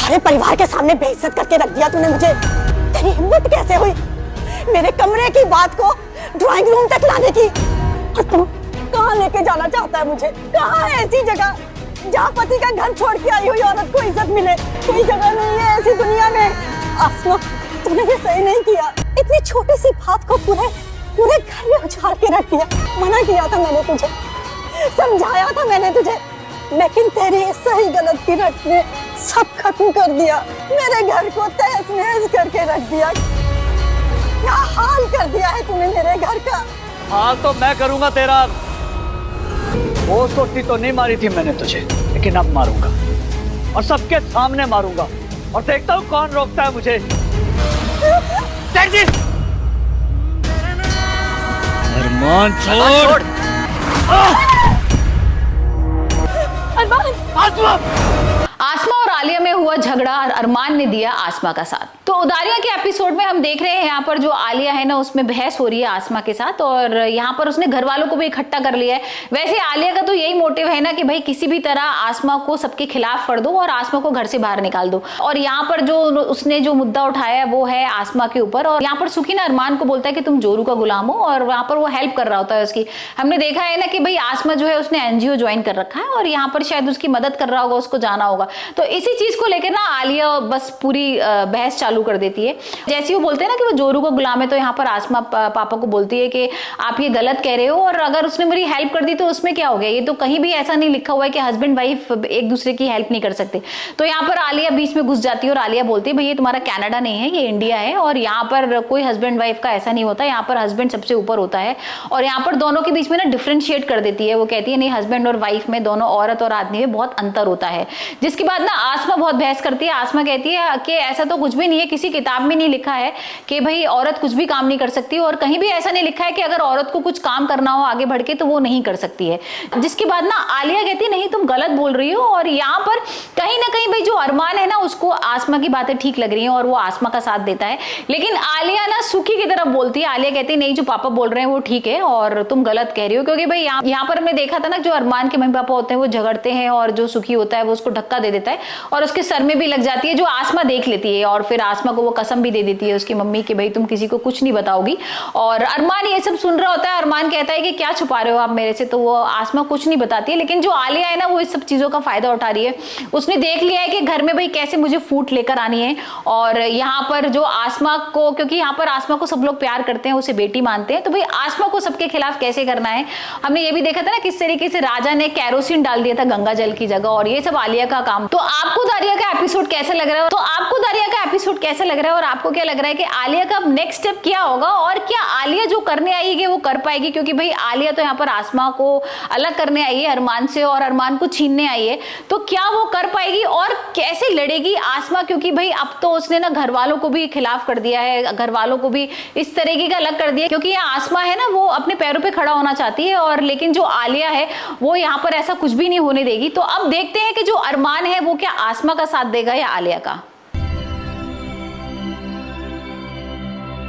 सारे परिवार के सामने बेइज्जत करके रख दिया तूने मुझे। तेरी हिम्मत कैसे हुई मेरे कमरे की बात को ड्राइंग रूम तक लाने की? और तू कहाँ लेके जाना चाहता है मुझे? कहाँ है ऐसी जगह जहाँ पति का घर छोड़ के आई हुई औरत को इज्जत मिले? कोई जगह नहीं है ऐसी दुनिया में। आसमा, तूने ये सही नहीं किया। इतनी छोटी सी बात को पूरे घर में उछाल के रख दिया। मना किया था मैंने तुझे, समझाया था मैंने तुझे, लेकिन तेरी सही गलत की रट ने सब खत्म कर दिया। मेरे घर को तहस नहस करके रख दिया। क्या हाल कर दिया है तूने मेरे घर का? हाल तो मैं करूंगा तेरा। वो सोटी तो नहीं मारी थी मैंने तुझे, लेकिन अब मारूंगा और सबके सामने मारूंगा और देखता हूँ कौन रोकता है मुझे। अरमान छोड़। आसमा और आलिया में हुआ झगड़ा और अरमान ने दिया आसमा का साथ। तो उदारिया के एपिसोड में हम देख रहे हैं यहाँ पर जो आलिया है ना उसमें बहस हो रही है आसमा के साथ और यहाँ पर उसने घर वालों को भी इकट्ठा कर लिया है। वैसे आलिया का तो यही मोटिव है ना कि भाई किसी भी तरह आसमा को सबके खिलाफ कर दो और आसमा को घर से बाहर निकाल दो। और यहाँ पर जो उसने जो मुद्दा उठाया है वो है आसमा के ऊपर। और यहाँ पर सुखी ना अरमान को बोलता है कि तुम जोरू का गुलाम हो और वहां पर वो हेल्प कर रहा होता है उसकी। हमने देखा है ना कि भाई आसमा जो है उसने एनजीओ ज्वाइन कर रखा है और यहाँ पर शायद उसकी मदद कर रहा होगा, उसको जाना होगा। तो इसी चीज को लेकर ना आलिया बस पूरी बहस चालू कर देती है। जैसे वो बोलते हैं ना कि वो जोरू का गुलाम है, तो यहाँ पर आसमा पापा को बोलती है कि आप ये गलत कह रहे हो और अगर उसने मेरी हेल्प कर दी तो उसमें क्या हो गया? ये तो कहीं भी ऐसा नहीं लिखा हुआ है कि हस्बैंड वाइफ एक दूसरे की हेल्प नहीं कर सकते। तो यहाँ पर आलिया बीच में घुस जाती है और आलिया बोलती है भाई ये तुम्हारा कनाडा नहीं है, ये इंडिया है और यहाँ पर कोई हस्बैंड वाइफ का ऐसा नहीं होता, यहाँ पर हस्बैंड सबसे ऊपर होता है। और यहाँ पर दोनों के बीच में ना डिफरेंशिएट कर देती है। वो कहती है नहीं, हस्बैंड और वाइफ में, दोनों औरत और आदमी में बहुत अंतर होता है। जिसके बाद ना आसमा बहुत बहस करती है। आसमा कहती है कि ऐसा तो कुछ भी नहीं है, किसी किताब में नहीं लिखा है कि भाई औरत कुछ भी काम नहीं कर सकती और कहीं भी ऐसा नहीं लिखा है कि अगर औरत को कुछ काम करना हो आगे बढ़ के तो वो नहीं कर सकती है। जिसके बाद ना आलिया कहती है नहीं तुम गलत बोल रही हो। और यहाँ पर कहीं ना कहीं भाई जो अरमान है ना उसको आसमा की बातें ठीक लग रही हैं और वो आसमा का साथ देता है। लेकिन आलिया ना सुखी की तरफ बोलती है। आलिया कहती है नहीं, जो पापा बोल रहे हैं वो ठीक है और तुम गलत कह रही हो। क्योंकि भाई यहाँ पर हमने देखा था ना जो अरमान के मम्मी पापा होते हैं वो झगड़ते हैं और जो सुखी होता है वो उसको धक्का दे देता है और उसके सर में भी लग जाती है, जो आसमा देख लेती है। और फिर आसमा को वो कसम भी दे देती है उसकी मम्मी कि भाई तुम किसी को कुछ नहीं बताओगी। और अरमान ये सब सुन रहा होता है। अरमान कहता है कि क्या छुपा रहे हो आप मेरे से? तो वो आसमा कुछ नहीं बताती है। लेकिन जो आलिया है ना वो इस सब चीजों का फायदा उठा रही है। उसने देख लिया है कि घर में भाई कैसे मुझे फूट लेकर आनी है। और यहाँ पर जो आसमा को, क्योंकि यहाँ पर आसमा को सब लोग प्यार करते हैं, उसे बेटी मानते हैं, तो भाई आसमा को सबके खिलाफ कैसे करना है। हमने ये भी देखा था ना किस तरीके से राजा ने कैरोसिन डाल दिया था गंगा जल की जगह, और ये सब आलिया का काम। तो आपको दारिया का एपिसोड कैसा लग रहा है? और आपको क्या लग रहा है कि आलिया का नेक्स्ट स्टेप क्या होगा और क्या आलिया जो करने आई है वो कर पाएगी? क्योंकि भाई आलिया तो यहाँ पर आसमा को अलग करने आई है अरमान से और अरमान को छीनने आई है। तो क्या वो कर पाएगी और कैसे लड़ेगी आसमा? क्योंकि भाई अब तो उसने ना घर वालों को भी खिलाफ कर दिया है, घर वालों को भी इस तरीके का अलग कर दिया। क्योंकि ये आसमा है ना वो अपने पैरों पे खड़ा होना चाहती है और लेकिन जो आलिया है वो यहाँ पर ऐसा कुछ भी नहीं होने देगी। तो अब देखते हैं कि जो अरमान है वो क्या आसमा का साथ देगा या आलिया का।